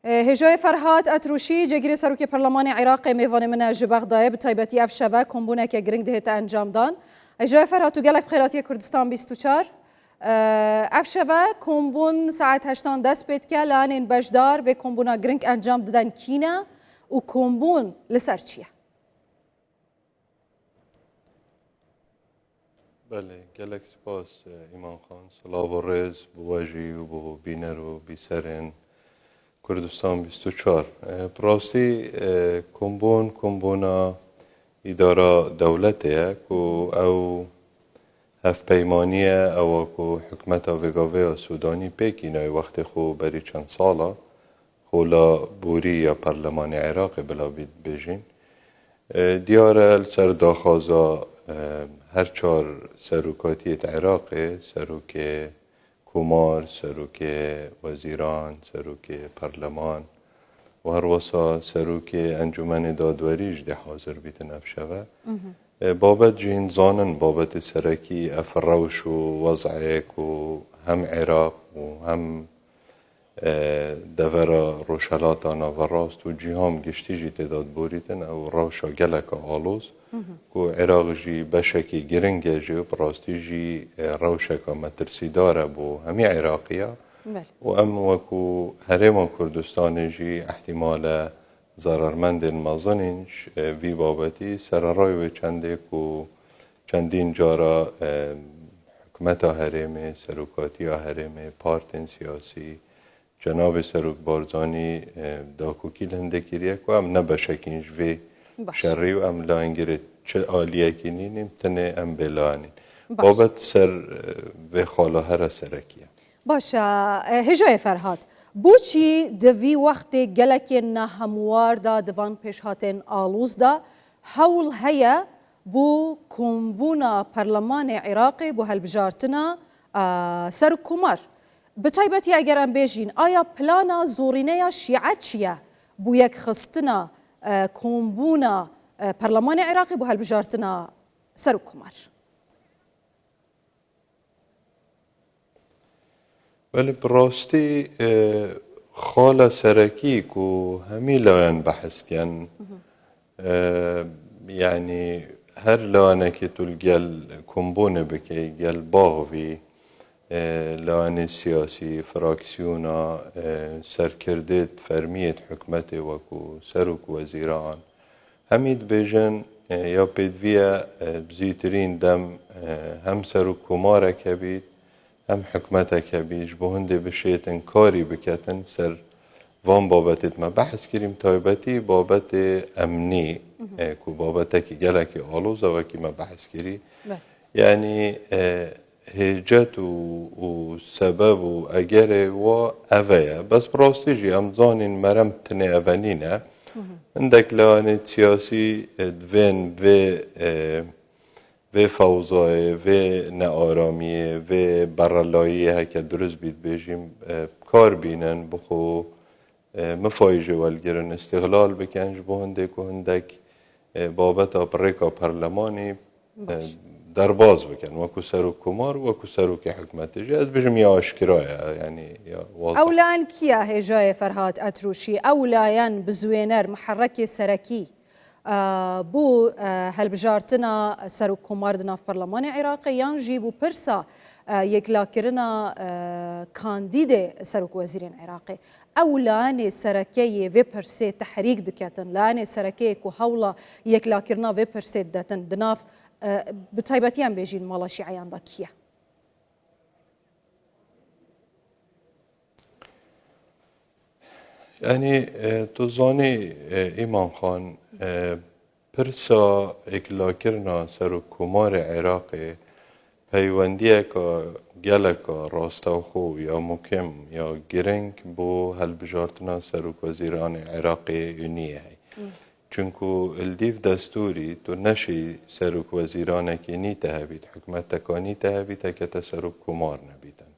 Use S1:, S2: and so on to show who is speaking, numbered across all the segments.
S1: هجای فرهاد اتروشی جگیری سروک پارلمان عراق میوان من جباغ دایه بتایبتی اف شبه کمبونه که گرنگ دهت انجام دان. هجای فرهاد تو گلک بخیراتی کردستان 24 اف شبه کمبون ساعت 8 دست بید که لان این بجدار و کمبونا گرنگ انجام دادن کینا و کمبون لسر چیه؟
S2: بله گلک سپاس ایمان خان صلاح و رز بواجی و بو بینر و بیسرین کردستان 24 براستی کمبونا اداره دولته کو او هف پیمانیه او کو حکمت وگاوه سودانی پیکینای وقت خو بری چند ساله خولا بوری یا پارلمان عراق بلا بید بیجین دیاره سر داخازا هر چهار سروکاتیت عراق سروک کمار، سروک وزیران، سروک پارلمان و هر وسا سروک انجمن دادوریش ده حاضر بیتن افشوه بابت جین زانن بابت سرکی افروش و وضعک و هم عراق و هم دورا روشلاتانا و راست و جیهام گشتی جی تداد بوریتن او روشا گلک آلوز که عراق جی بشکی گرنگ جی و براستی جی روشکا مترسی داره بو همی عراقیا و ام وکو هرم کردستان جی احتمال ضررمند مازنینش وی بابتی سرارای و چندین جارا حکمت هرم سروکاتی هرم پارتن سیاسی جناب سروک بارزانی داکوکی لنده کریه که هم نباشکینش و شری و ام لانگره چه آلیه کنین تنه ام بلانین بابت سر و خاله هر سرکیه
S1: باشه هجای فرهاد بوچی دوی وقت گلک نهموار دا دوان پیش هاتن آلوز دا حول هیا بو کمبونا پارلمان عراقی بو هلبجارتنا سر کمار بتایبەتی ئەگەران بێژین ئایا پلانە زۆرینەیە شیعە چییە بۆ یەک خستنە کۆمبوونە پەرلەمانی عێراقی بۆ هەڵبژاردنە سەر و کومار
S2: ولی براستی خالە سەرەکی و هەمی لایەن بەحثیان یعنی هەر لایەنێکی تول گەل کۆمبوونە بکەی گەل باغوی لایەنی سیاسی فراکسیونا سەرکردێت فەرمیێت حکومەتێ وەکو سەرۆک وەزیران هەمید بێژن یا پێدویە بزیترین دەم هەم سەرۆک کۆمارێکە بیت هەم حکومەتێکە بیت بۆ هەندێ بشێتن کاری بکەتن سەر وان بابەتێت مە بەحث کردیم تایبەتی بابەتێ ئەمنی کو بابەتێکی گەلێکی ئاڵۆزەوەکی مە بەحث کردی یعنی هجت و سبب و اگر و اوه بس براستی جی امزانین مرم تنه اونینه اندک لانه سیاسی دوین و فوضای و نارامیه و برالاییه که درست بید بیجیم کار بینن بخو مفایجه والگرن استغلال بکنج بهنده که هندک بابت آپریکا پارلمانی در باز بکن وکو سروک کمار وکو سروک حکمت جی از بجم یا آشکرایه یعنی یا واضح
S1: اولان کیا هجای فرهاد اتروشی اولایان بزوینر محرک سرکی بو هلبجارتنا سروک کمار دناف پارلمان عراقی یان جی بو پرسا یکلاکرنا کاندید سروک وزیرین عراقی اولان سرکی و پرسه تحریک دکتن لان سرکی کو حولا یکلاکرنا و پرسه دتن دناف بتایبەتیان بێژین ماڵە شیعەیاندا کیە؟
S2: یعنی تو زانی ایمان خان پرسا اکلاکرنا سر و کمار عراقی پیوندیه که گلک راستا خو یا مکم یا گرنگ بو هلبجارتنا سر و وزیران عراقی یونیه چونکو الدیف دستوری تو نشی سروک وزیرانه که نی تهبید حکمت تکانی تهبید که تسروک کمار نبیدن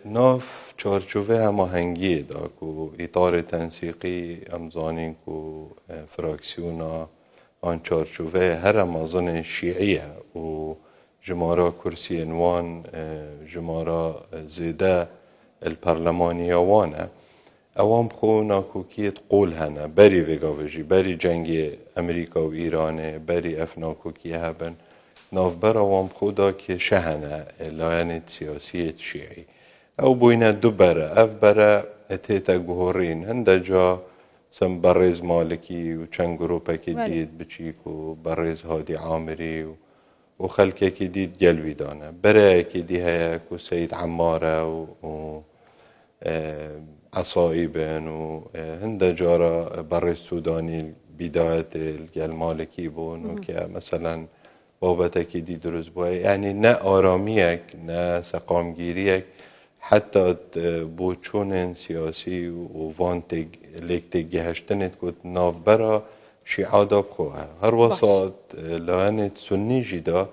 S2: ناف چارچوه هماهنگی دا کو اطار تنسیقی امزانین کو فراکسیونا آن چارچوه هر مازن شیعیه و جمارا کرسی انوان جمارا زیده الپرلمانی وانه اوام خو ناکوکیت قول هنه بری وگاوژی بری جنگ امریکا و ایرانه بری اف ناکوکی هبن نافبر اوام خدا که شهنه لاین سیاسی شیعی او بوینه دو بره اف بره اتیتا گوهرین هنده جا سم برز مالکی و چند گروپه که دید بچیک و برز هادی عامری و خلکه که دید گلوی دانه بره که دی هیا که سید عماره و عصائبن و هنده جارا برز سودانی بداية المالكي بون وكا مثلا بابتك دي دروز بوي يعني نا آراميك نا سقامگيريك حتى بو چونن سياسي وفانتك ليك تجهشتنت كنت ناف برا شيعة دابخوها هر وسط لانت سني جدا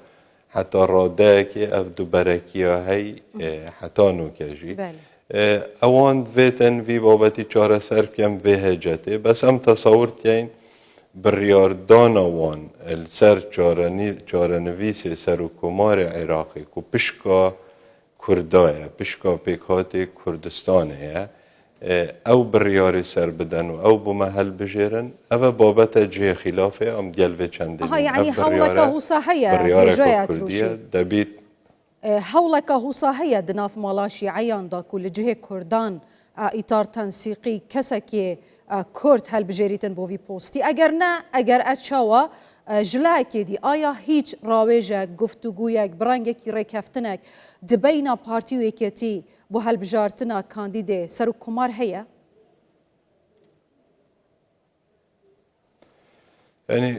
S2: حتى رادك افدو بركيا هي حتى نوكجي اوان ویتن وی بابتی چاره سر کم وهجته بس هم تصورت یین بریاردان اوان السر چاره نویس سر و کمار عراقی کو پشکا کردایه پشکا پیکات کردستانه او بریاری سر بدن و او بمحل بجیرن او بابت جه خلافه ام گلوه چنده
S1: يعني حولك هو صحيح
S2: بریاره کردیه دبیت
S1: هەوڵێکە هوسا هەیە دناف ماڵا شیعەیاندا و لە جهێ کوردان ئیتار تەنسیقی کەسێکی کورد هەلبژێریتن بۆ وی پۆستی ئەگەر نە ئەگەر ئەچاوە ژلایەکێدی ئایا هیچ ڕاوێژە گفتوگویەک بڕەنگێکی ڕێکەفتنێک دبەینە پارتی و یەکێتی بۆ هەلبژارتنە کاندیدێ سەر و کومار هەیە؟
S2: يعني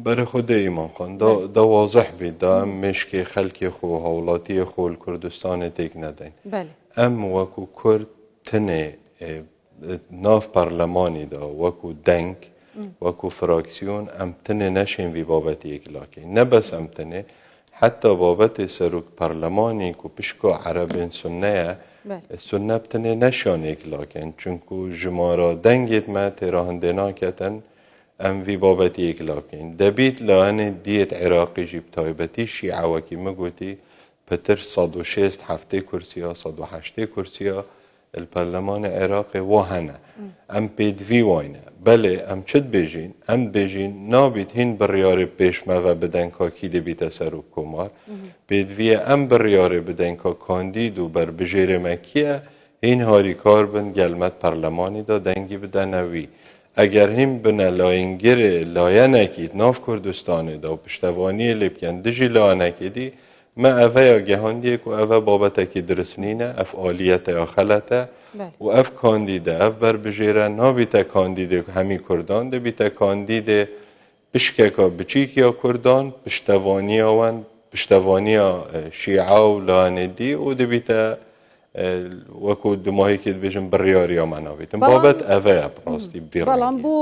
S2: برای خود ایمان خان دا واضح بید دا مشک خلک خو هولاتی خو کردستان تک ندین ام وکو کرد تنه ناف پارلمانی دا وکو دنگ وکو فراکسیون ام تنه نشین وی بابت یک لاکی نه بس ام تنه حتی بابت سروک پارلمانی کو پشکو عربین سنه سنه بتنه نشان یک لاکن چونکو جمارا دنگید ما تراهندنا کتن ام وی بابت یک لاکین دبیت لان دیت عراقی جیب تایبتی شیعه وکی مگوتی پتر 106 هفته کرسیا 108 کرسیا الپرلمان عراقی وهنه ام پید وی واینه بله ام چد بجین ام بجین نابید هین بریار پیشمه و بدن که کی دبیت سر و کمار پید وی ام بریار بدن که کاندید و بر بجیر مکیه هین هاری کار بند گلمت پرلمانی دا دنگی بدنوی اگر هم بنا لاینگر لاینکی ناف کردستانه دا و پشتوانی لبکن دجی لاینکی دی ما اوه یا گهاندیه که اوه بابت که درسنینه اف آلیت یا خلطه و اف کاندیده اف بر بجیره نا بیتا کاندیده همی کردان ده بیتا کاندیده بشککا بچیک یا کردان پشتوانی آوان پشتوانی شیعه و لاندی و ده بیتا وەکو دماهێکت بێژم بڕیاریا مناوێتم بابەت ئەڤەیە بڕاستی
S1: بەڵام بۆ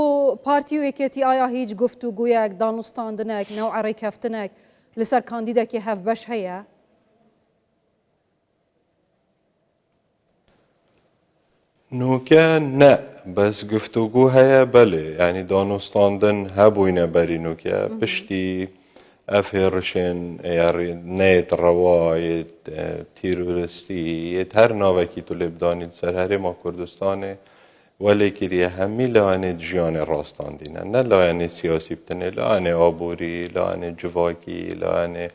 S1: پارتی و یەکێتی ئایا هیچ گفتوگویەک دانوستاندنێک نەوع ڕێکەفتنێک لەسەر کاندیدێکی هەفبەش هەیە؟
S2: نوکە نه بەس گفتوگو هەیە بەلێ ینی دانوستاندن هەبووینە بەری نوکە پشتی افهرشن یاری نیت روایت تیروریستی هر ناوکی تو لبدانید سر هر ما کردستانه ولی کریه همی لانه جیان راستان دینه نه لانه سیاسی بتنه لانه آبوری لانه جواکی لانه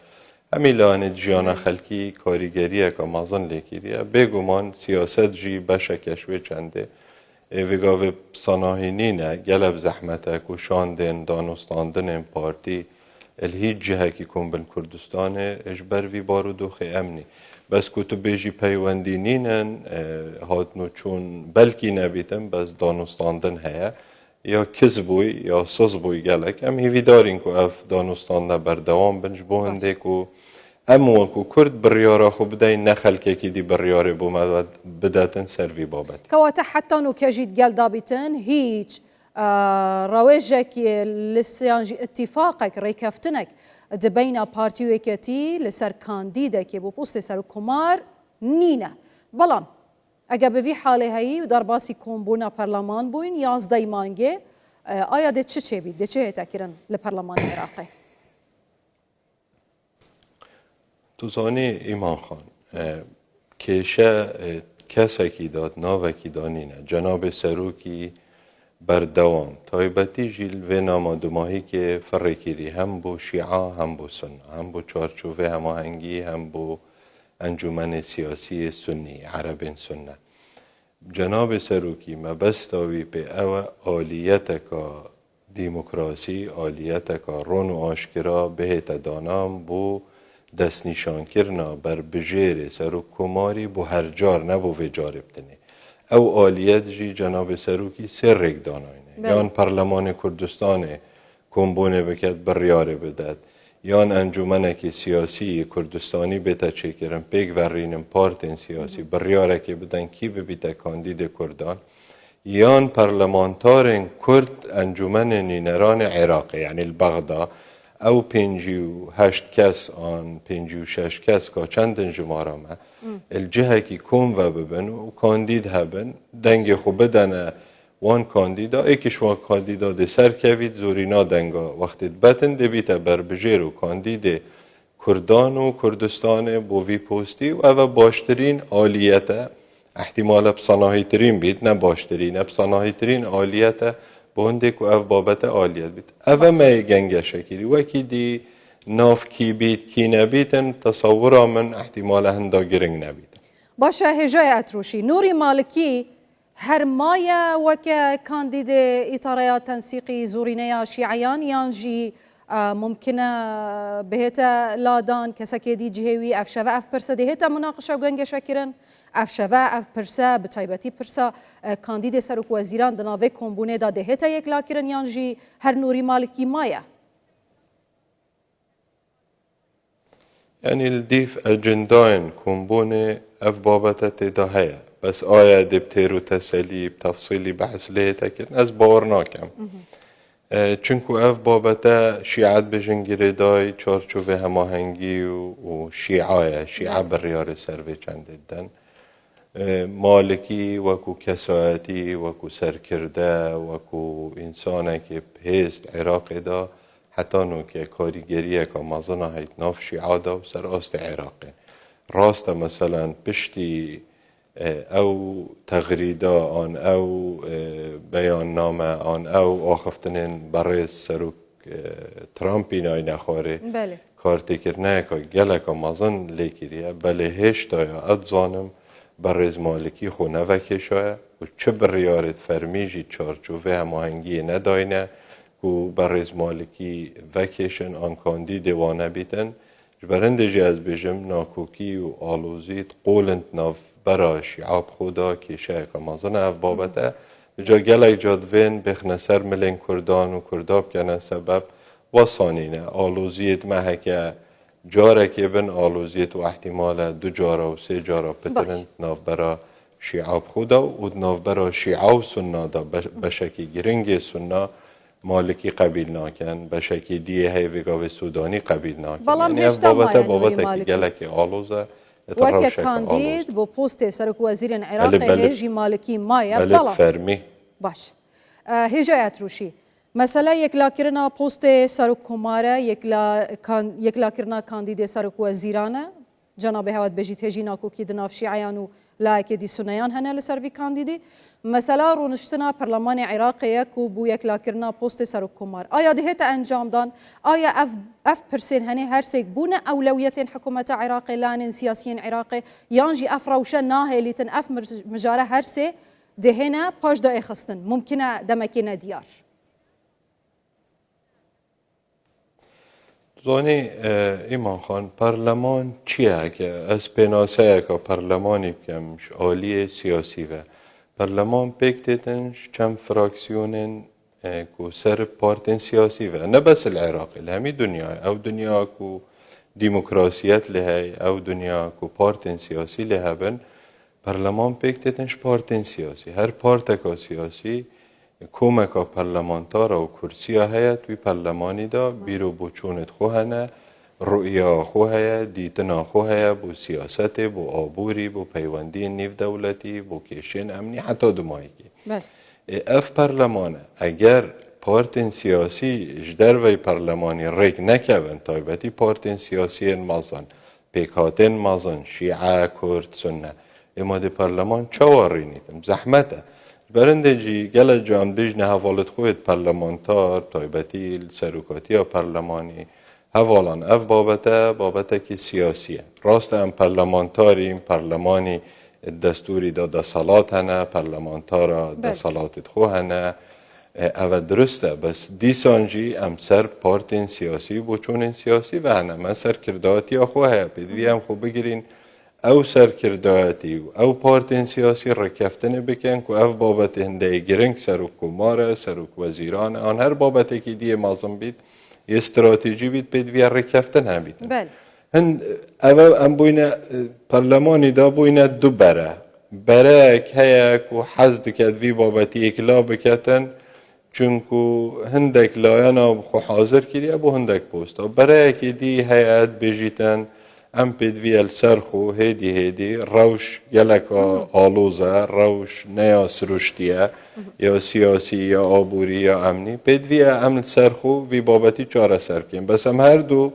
S2: همی لانه جیان خلکی کاریگریه که مازن لیکریه بگومان سیاست جی بشکشوه چنده وگاوه صناهینینه گلب زحمته کشاندن دانستاندن پارتی الهیچ جهه که کن بن کردستان اجبر وی بارو دوخی امنی بس کتو بیجی پیوندی نینن هاتنو چون بلکی نبیتن بس دانستاندن هیا یا کذبوی یا سزبوی گلک ام هیوی دارین که اف دانستانده بردوام بنج بوهنده که امو که کرد بریاره خو بدهی نخل که دی بریاره بومد بداتن سروی بابت
S1: کواته حتی نو کجید گل دابیتن هیچ ڕاوێژێکی لەسیانجی اتفاقێک ڕێکەفتنێک دەبینە پارتی و یەکێتی لەسەر کاندیدێکی بۆ پۆستی سەر و کۆمار نینە بەڵام ئەگە بەوی حاڵێ هەیی و دەرباسی کۆمبوونە پەرلەمان بووین 11 مانگێ ئایا دێت چ چێبی دێت چ هێتاکردن لە پەرلەمانی عێراقی
S2: تو زانی ایمان خان کێشە کسکی داد ناوکی دانینه جناب سروکی بردوام تایبتی جیل و نامادماهی که فرقیری هم بو شیعه هم بو سنه هم بو چارچوه هماهنگی هم بو انجمن سیاسی سنی عرب سنه جناب سروکی مبستاوی به او آلیت کا دیموکراسی آلیت کا رون و آشکرا بهت دانام بو دست نشان کرنا بر بجیر سروک کماری بو هر جار نبو وجار بتنی او آلیت جی جناب سروکی سرک داناینه یان پارلمان کردستان کمبونه بکد بریاره بدد یان انجمنه که سیاسی کردستانی بیتا چه کرن پیگ ورینم پارتین سیاسی بریاره که بدن کی ببیتا کاندید کردان یان پارلمانتارن کرد انجمن نینران عراقی یعنی البغدا او 58 کس آن 56 کس که چند جمارمه الجهه که کم و ببن و کاندید هبن دنگ خوب بدن وان کاندیدا ایکش وان کاندیدا ده سر کوید زورینا دنگا وقتی بتن دبیتا بر بجیر و کاندید کردان و کردستان بوی پوستی و او باشترین آلیت احتمال بصناهی ترین بید نه باشترین بصناهی ترین آلیت بوندک و او بابت آلیت بید او ما گنگ شکری وکی دی ناف کی بید کی نبیدن تصورا من احتمال هندا گرنگ نبیدن
S1: باشه هجای اتروشی نوری مالکی هر مایا وك كانديد إطاريا تنسيقي زورينيا شيعيان يانجي ممكنة بهتا لادان كسكيدي جهوي أف شفا أف برسا دهتا مناقشة وغنجة شاكرن أف شفا أف برسا بتايبتي برسا كانديد سروك وزيران دناوي كومبوني دا دهتا يك لاكرن يانجي هر نوري مالكي مايا
S2: يعني الديف أجنداين كومبوني أف بابتا تداهية بس آیا دبتر و تسلی تفصیلی بحث له تکن از باور ناکم چونکو اف بابتا شیعت بجنگیره دای چارچوب هماهنگی و شیعه بریار سر و چنددن مالکی وکو کسایتی وکو سرکرده وکو انسانه که پیست عراق دا حتی نو که کاریگریه که مازنه هیت ناف شیعه دا و سر آست عراقه راست مثلا پشتی او تغریدا آن او بیان نامه آن او آخفتنین برای سروک ترامپی نای نخواره
S1: بله
S2: کارتی کرنه که گلک مازن لیکریه بله هشتا یا ادزانم برای مالکی خونه وکشای و چه بریارت فرمیجی چارچوه هماهنگی نداینه که برای مالکی وکشن آن کاندی دیوانه بیتن برنده جی از بجم ناکوکی و آلوزیت قولند ناف برای شعب خدا که شیخ مازن اف بابته جا گلک جادوین بخنه سر ملین کردان و کرداب کنه سبب وصانینه آلوزیت محکه جاره که بن آلوزیت و احتمال 2 جاره و 3 جاره پترند ناف برای شعب خدا و ناف برای شیعه و سنه دا بشکی گرنگ سنه مالکی قبیل ناکن بشکی دیه هیوگاو سودانی قبیل ناکن
S1: یعنی اف
S2: بابته که گلک آلوزه
S1: وكا كانديد بو بوستي سرك وزير عراقي هيجي مالكي مايا
S2: بلا فرمي
S1: باش هيجا اتروشي مثلا يكلا كرنا بوستي سرك كمارا يكلا كرنا كانديد سرك وزيرانا جناب هواد بجيت هيجي ناكو كي دنافشي عيانو لا كدي سنيان هنا لسرفي كانديدي مثلا رونشتنا برلمان عراقي كو بو يكلا كرنا بوستي سرك كمار ايا دهتا انجام دان ايا اف برسين هني هرسيك بونا اولويتين حكومه عراقي لان سياسيين عراقي يانجي افروشه ناهي لتن اف مجاره هرسي دهنا باش دا اخستن ممكنه دمكينا ديار
S2: زانی ایمان خان پارلمان چیه که از پناسه که پارلمانی کمش عالی سیاسی و پارلمان پکتتنش چند فراکسیونن کو سر پارتین سیاسی و نه بس العراقی لهمی دنیا او دنیا کو دیموکراسیت لهای او دنیا کو پارتین سیاسی لها بن پارلمان پکتتنش پارتین سیاسی هر پارتکا سیاسی کومکا پارلمانتارا و کرسیا هیا توی پارلمانی دا بیرو بچونت خوهنه رؤیا خوهیا دیتنا خوهیا بو سیاست بو آبوری بو پیوندی نیو دولتی بو کشن امنی حتی دمایی که اف پارلمانه اگر پارتین سیاسی جدر وی پارلمانی ریک نکوین تایبتی پارتین سیاسی مازن پیکاتین مازن شیعه کرد سنه اما دی پارلمان چاوارینیدم زحمته برندجی گل جام دیج نه حوالت خود پارلمانتار تایبتی سروکاتی یا پارلمانی حوالان اف بابته که سیاسیه راست هم پارلمانتاریم پارلمانی دستوری دا صلات هنه پارلمانتارا دا صلاتت خو هنه او درسته بس دیسانجی ام سر پارتین سیاسی بچون سیاسی و هنه من سر کرداتی خواه پیدوی هم خوب بگیرین او سر کرداتی او پارتین سیاسی رکفتن بکن که او بابت هنده گرنگ سروک کماره سروک وزیران آن هر بابتی که دیه مازم بید یه استراتیجی بید پیدوی رکفتن هم بید
S1: بله
S2: هند او ام بوینه پارلمانی دا بوینه دو بره که که حزد کد وی بابتی اکلا بکتن چونکو هندک لایانا خو حاضر کریه بو هندک پوستا برای که دی هیئت بجیتن ام پیدوی السرخو هیدی روش گلکا آلوزه روش نیا سروشتیه یا سیاسی یا آبوری یا امنی پیدوی ام السرخو وی بابتی چاره سر کن بس هم هر دو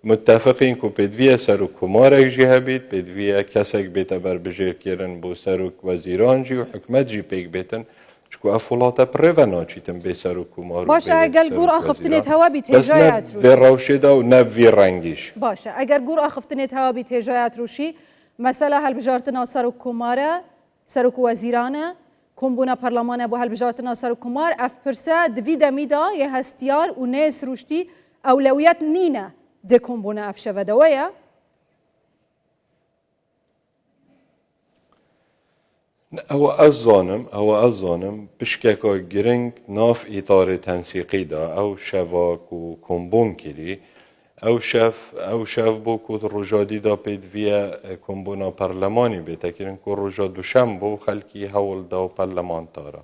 S2: متفقین که پیدوی سروک کمارک جی هبید پیدوی کسک بیتا بر بجیر کرن بو سروک وزیران جی و حکمت جی پیک بیتن چکو افولاتا پریو ناچیتن بی سروک کمارو
S1: باشه اگر گور آخفتنیت هوا بی
S2: بس
S1: تجایت
S2: نه وی روشه دا و نه وی رنگیش
S1: باشه اگر گور آخفتنیت هوا بی تجایت روشی مثلا هل بجارتنا سروک کماره سروک وزیرانه کمبونا پارلمانه بو هل بجارتنا سروک کمار اف پرسه دوی دمیدا یه هستیار و نیس روشتی اولویت نینه ده کمبونا اف شودویه
S2: او ازانم بشکاکا گرنگ ناف ایطار تنسیقی دا او شواک و کمبون کری او شف بو که رجادی دا پیدوی کمبونا پارلمانی بیتا کرن که رجا دوشم بو خلکی حول دا پارلمان تارا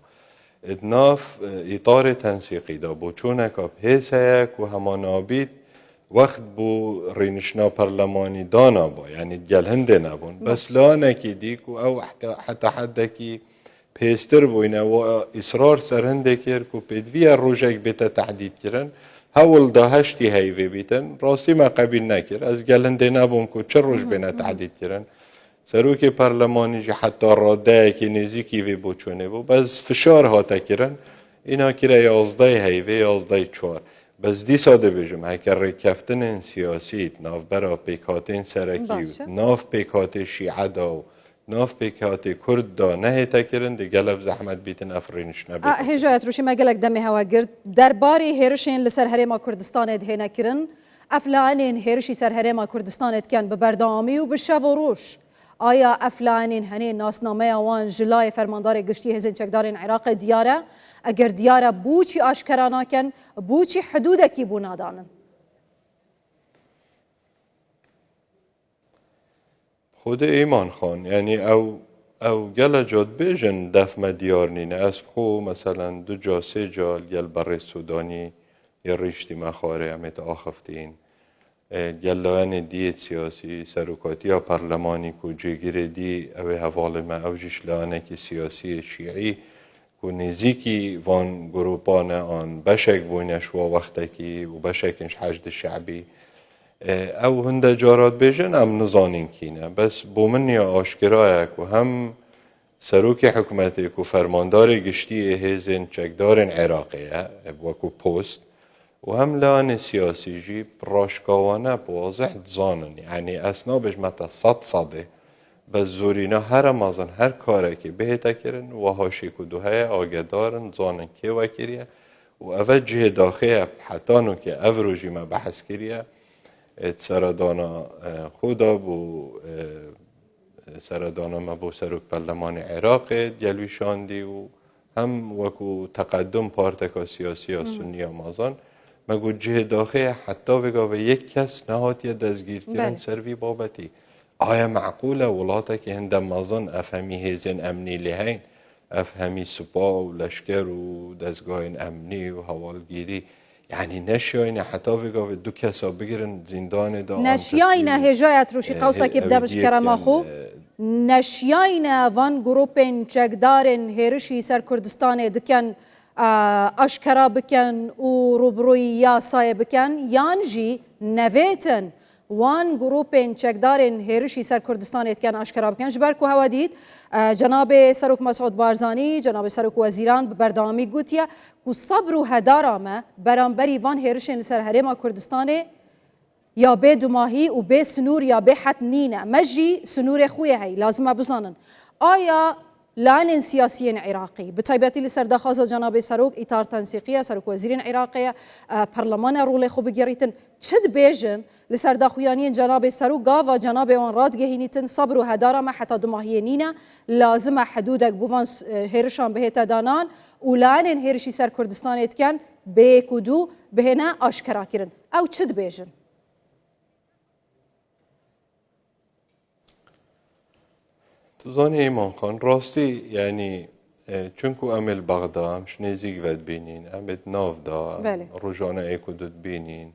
S2: ناف ایطار تنسیقی دا بو چونکا پیسه که همان آبید وقت بو رینشنا پارلمانی دانا با یعنی گل هنده نبون بس لانه کی دیک و او حتی حد کی پیستر بوینه و اصرار سر هنده کر که پیدوی روژک بیتا تحدید کرن هول دا هشتی هیوی بیتن راستی ما قبیل نکر از گل هنده نبون که چه روژ بینا تحدید کرن سروک پارلمانی جی حتی راده که نزیکی وی بو چونه بو بس فشار هاتا کرن اینا کره 11 هیوی 11 4 بس دی ساده بجم هکر رکفتن سیاسیت ناف برا پیکاتین سرکی ناف پیکات شیعه دا و ناف پیکات کرد دا نه تکرن دی گلب زحمت بیتن افرینش نبیتن
S1: هجایت روشی ما گلک دمی هوا گرد درباره هیرشین لسر هرما کردستان ده نکرن افلانین هیرشی سر هرما کردستان کن ببردامی و بشو روش آیا افلانین هنی ناسنامه وان جلای فرماندار گشتی هزین چکدارین عراق دیاره اگر دیاره بوچی آشکرانا کن بوچی حدوده کی بونادانن
S2: خود ایمان خان یعنی او گل جاد بیجن دفم دیار نینه از خو مثلا 2 جا 3 جا گل بر سودانی یا ریشتی مخاره همیت آخفتین گلایان دیت سیاسی سروکاتی یا پارلمانی کو جگیر دی او حوال ما او جشلانه که سیاسی شیعی کو نزیکی وان گروپان آن بشک بوینش و وقتکی و بشکش حشد شعبی او هنده جارات بیجن ام نزانین کینه بس بومن یا آشکرایه که هم سروک حکومتی که فرماندار گشتی هزین چکدارن عراقیه وکو پوست و هم لان سیاسی جی راشکاوانه بواضح زانن یعنی اسنابش متا صده بس زورینه هر مازن هر کاره که بهتا کرن و هاشی کدوهای آگه دارن زانن که وکریه و اوه جه داخله حتانو که او روژی ما بحث کریه سردانا خودا بو سردانا ما بو سروک پرلمان عراق دیلوی شاندی و هم وکو تقدم پارتکا سیاسی ها سنی مازن مگو جه داخله حتی بگاوه یک کس نهاتی دستگیر کردن سروی بابتی آیا معقوله ولاتا که هندم مازن افهمی هیزن امنی لحین افهمی سپا و لشکر و دستگاه امنی و حوالگیری یعنی نشیاینه حتی بگاوه 2 کسا بگیرن زندان دا
S1: نشیاینه هجایت روشی قوسا که بدمش کرم آخو نشیاینه وان گروپین چکدارن هیرشی سر کردستان دکن اشکرا بکن و روبروی یاسای بکن یان جی نویتن وان گروپین چکدارین هێرشی سەر کوردستانێتکەن ئاشکرا بکەن ji ber ku hewa dît cenabê Serok Mesûd Barzanî cenabê Serok Wezîran bi berdewamî gotiye ku sabr û hedara me beramberî van hêrişên li ser herêma Kurdistanê ya bê dumahî û bê sinûr ya bê het nîne me jî sinûrê xwe ye hey lazim e bizanin aya لانên siyasiyên Iraqî bi taybetî li ser daxwaza cenabê Serok îtar tensiqiya Serok Wezîrên Iraqê Parlemana rolê xwe bigerîtin çi dibêjin li ser daxuyaniyên cenabê Serok gava cenabê wan radgehînîtin sabr û hedara me heta dumahiyê nîne lazim e hedûdek bi van hêrişan bihête danan û lanên hêrişî ser Kurdistanê dikin bê ku dû bihêne aşkera kirin ew çi dibêjin
S2: تو زانی ایمان خان راستی یعنی چونکو امل بغدا مش نزیک ود بینین امد ناف دا روزانه ایکو دود بینین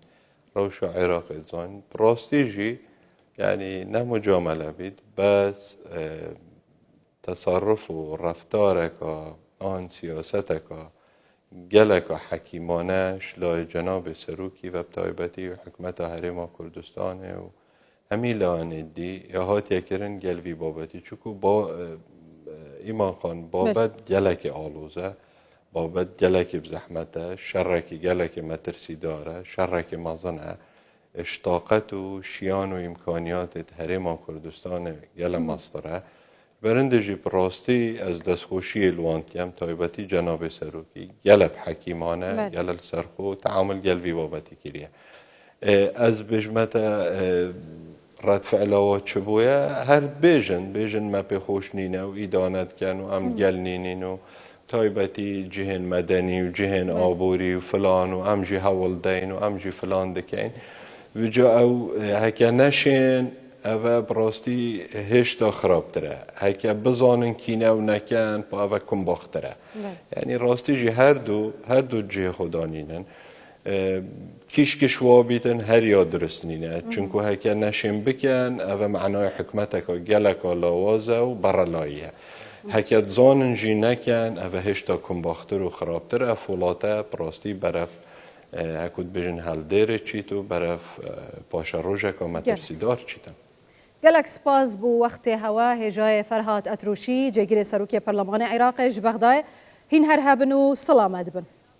S2: روشا عراق زان راستی جی یعنی نه مجامله بید بس تصرف و رفتارک آن سیاستک گلک حکیمانه شلای جناب سروکی و بتایبتی و حکمت حریم کردستانه و همیلان دی یا هات یکرن گلوی بابتی چکو با ایمان خان بابت گلک آلوزه بابت گلک بزحمته شرک گلک مترسی داره شرک مزنه اشتاقت و شیان و امکانیات حریم کردستان گل مستره برندجی براستی از دستخوشی الوانتیم تایبتی جناب سروکی گلب حکیمانه گلل سرخو تعامل گلوی بابتی کریه از بجمت رد فعلوات چبویه هر بیجن ما پی خوش نینه و ایدانت کن و ام گل نینین و تایبتی جهن مدنی و جهن آبوری و فلان و ام جی حول دین و ام جی فلان دکین و جا او هکه نشین او براستی هشتا خراب تره هکه بزانن کینه و نکن پا او کم باختره یعنی راستی جی هر دو جه خدانینن کیش کشوا بیتن هر یاد درست نینه چونکو هکه نشین بکن او معنای حکمتک گلک لاوازه و برلاییه هکه زانن جی نکن او هشتا کنباختر و خرابتر افولاته پراستی برف هکود بجن هل دیره چیتو برف پاشا روژه که مترسی دار چیتن
S1: گلک سپاس بو وقت هوا هجای فرهاد اتروشی جگیر سروکی پرلمان عراق جبغدای هین هر هبن و سلامت بن